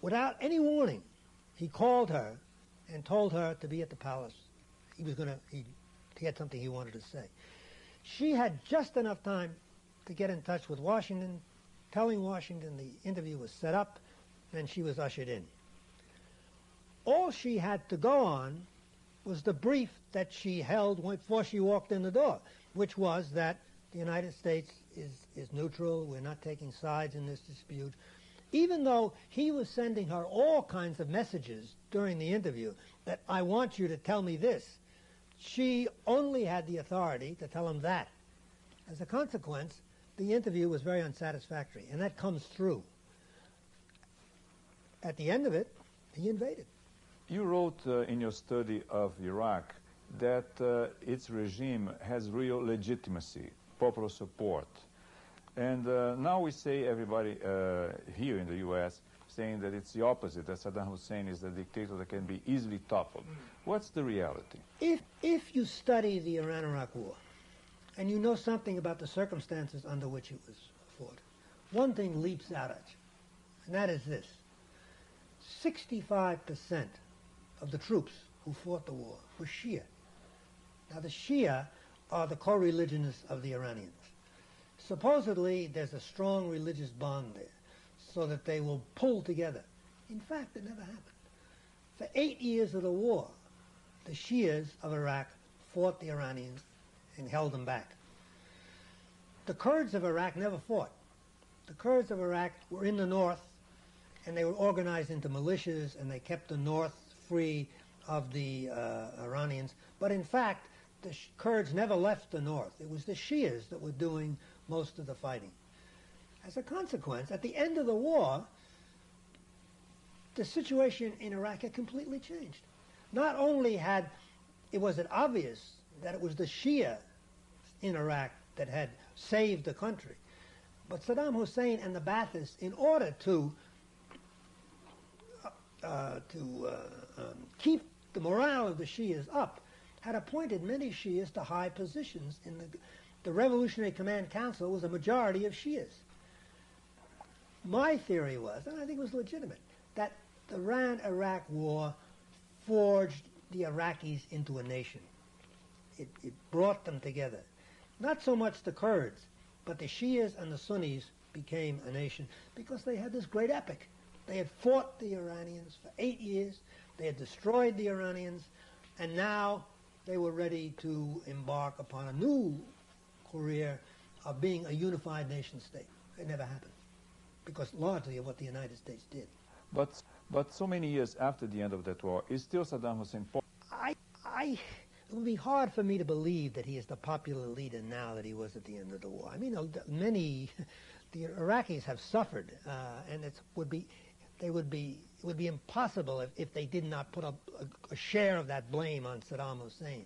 Without any warning, he called her and told her to be at the palace. He had something he wanted to say. She had just enough time to get in touch with Washington, telling Washington the interview was set up, and she was ushered in. All she had to go on was the brief that she held before she walked in the door, which was that the United States is neutral, we're not taking sides in this dispute. Even though he was sending her all kinds of messages during the interview that, I want you to tell me this, she only had the authority to tell him that. As a consequence, the interview was very unsatisfactory, and that comes through. At the end of it, he invaded. You wrote in your study of Iraq that its regime has real legitimacy, popular support. And now we say, everybody here in the U.S., saying that it's the opposite, that Saddam Hussein is the dictator that can be easily toppled. What's the reality? If you study the Iran-Iraq War, and you know something about the circumstances under which it was fought, one thing leaps out at you, and that is this. 65% of the troops who fought the war were Shia. Now, the Shia are the co-religionists of the Iranians. Supposedly, there's a strong religious bond there, so that they will pull together. In fact, it never happened. For 8 years of the war, the Shias of Iraq fought the Iranians and held them back. The Kurds of Iraq never fought. The Kurds of Iraq were in the north, and they were organized into militias, and they kept the north free of the Iranians. But in fact, the Kurds never left the north. It was the Shias that were doing most of the fighting. As a consequence, at the end of the war, the situation in Iraq had completely changed. Not only was it obvious that it was the Shia in Iraq that had saved the country, but Saddam Hussein and the Baathists, in order to keep the morale of the Shias up, had appointed many Shias to high positions in the Revolutionary Command Council was a majority of Shias. My theory was, and I think it was legitimate, that the Iran-Iraq war forged the Iraqis into a nation. It brought them together. Not so much the Kurds, but the Shias and the Sunnis became a nation because they had this great epic. They had fought the Iranians for 8 years, they had destroyed the Iranians, and now they were ready to embark upon a new career of being a unified nation state. It never happened, because largely of what the United States did. But so many years after the end of that war, is still Saddam Hussein it would be hard for me to believe that he is the popular leader now that he was at the end of the war. I mean, the Iraqis have suffered, and it would be impossible if they did not put a share of that blame on Saddam Hussein.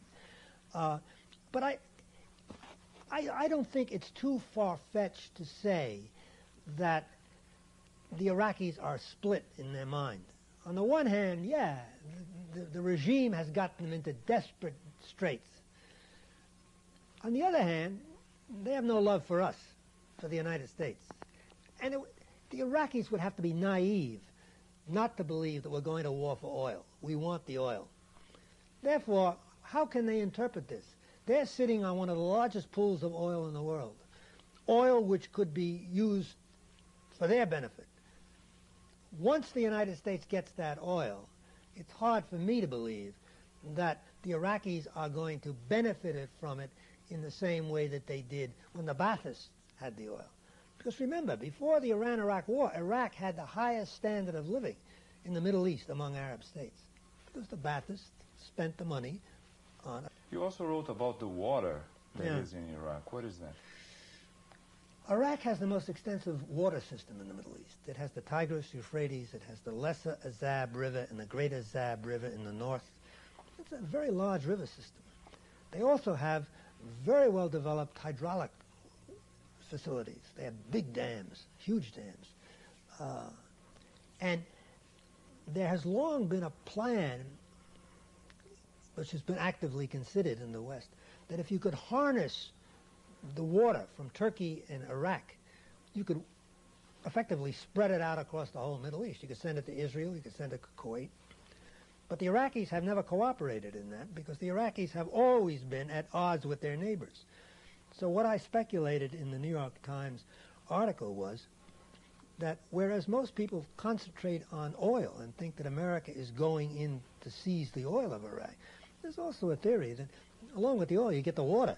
But I don't think it's too far-fetched to say that the Iraqis are split in their mind. On the one hand, yeah, the regime has gotten them into desperate straits. On the other hand, they have no love for us, for the United States. And the Iraqis would have to be naive not to believe that we're going to war for oil. We want the oil. Therefore, how can they interpret this? They're sitting on one of the largest pools of oil in the world, oil which could be used for their benefit. Once the United States gets that oil, it's hard for me to believe that the Iraqis are going to benefit from it in the same way that they did when the Baathists had the oil. Because remember, before the Iran-Iraq war, Iraq had the highest standard of living in the Middle East among Arab states, because the Baathists spent the money on it. You also wrote about the water that is in Iraq. What is that? Iraq has the most extensive water system in the Middle East. It has the Tigris, Euphrates, it has the Lesser Azab River and the Greater Azab River in the north. It's a very large river system. They also have very well-developed hydraulic facilities. They have big dams, huge dams. And there has long been a plan, which has been actively considered in the West, that if you could harness the water from Turkey and Iraq, you could effectively spread it out across the whole Middle East. You could send it to Israel, you could send it to Kuwait. But the Iraqis have never cooperated in that because the Iraqis have always been at odds with their neighbors. So what I speculated in the New York Times article was that whereas most people concentrate on oil and think that America is going in to seize the oil of Iraq, there's also a theory that along with the oil you get the water.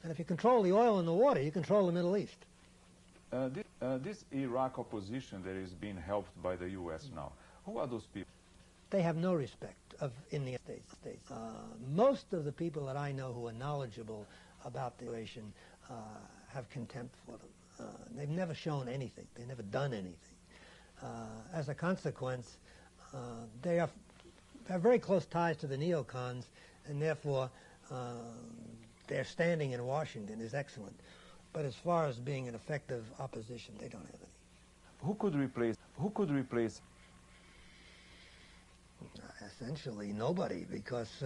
And if you control the oil and the water, you control the Middle East. This Iraq opposition that is being helped by the U.S. now, who are those people? They have no respect in the States. Most of the people that I know who are knowledgeable about the situation have contempt for them. They've never shown anything. They've never done anything. As a consequence, they have very close ties to the neocons, and therefore their standing in Washington is excellent. But as far as being an effective opposition, they don't have any. Who could replace? Essentially nobody, because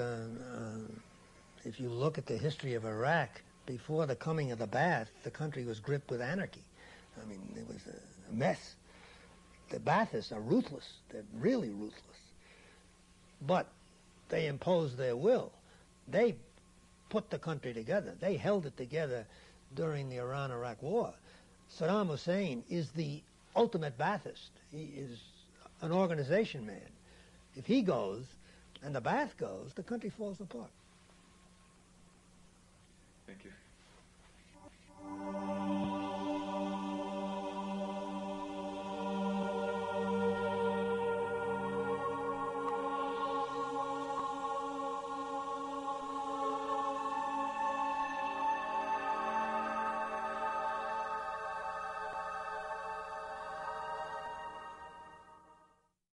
if you look at the history of Iraq, before the coming of the Ba'ath, the country was gripped with anarchy. I mean, it was a mess. The Ba'athists are ruthless. They're really ruthless. But they imposed their will. They put the country together. They held it together during the Iran-Iraq war. Saddam Hussein is the ultimate Ba'athist. He is an organization man. If he goes and the Ba'ath goes, the country falls apart. Thank you.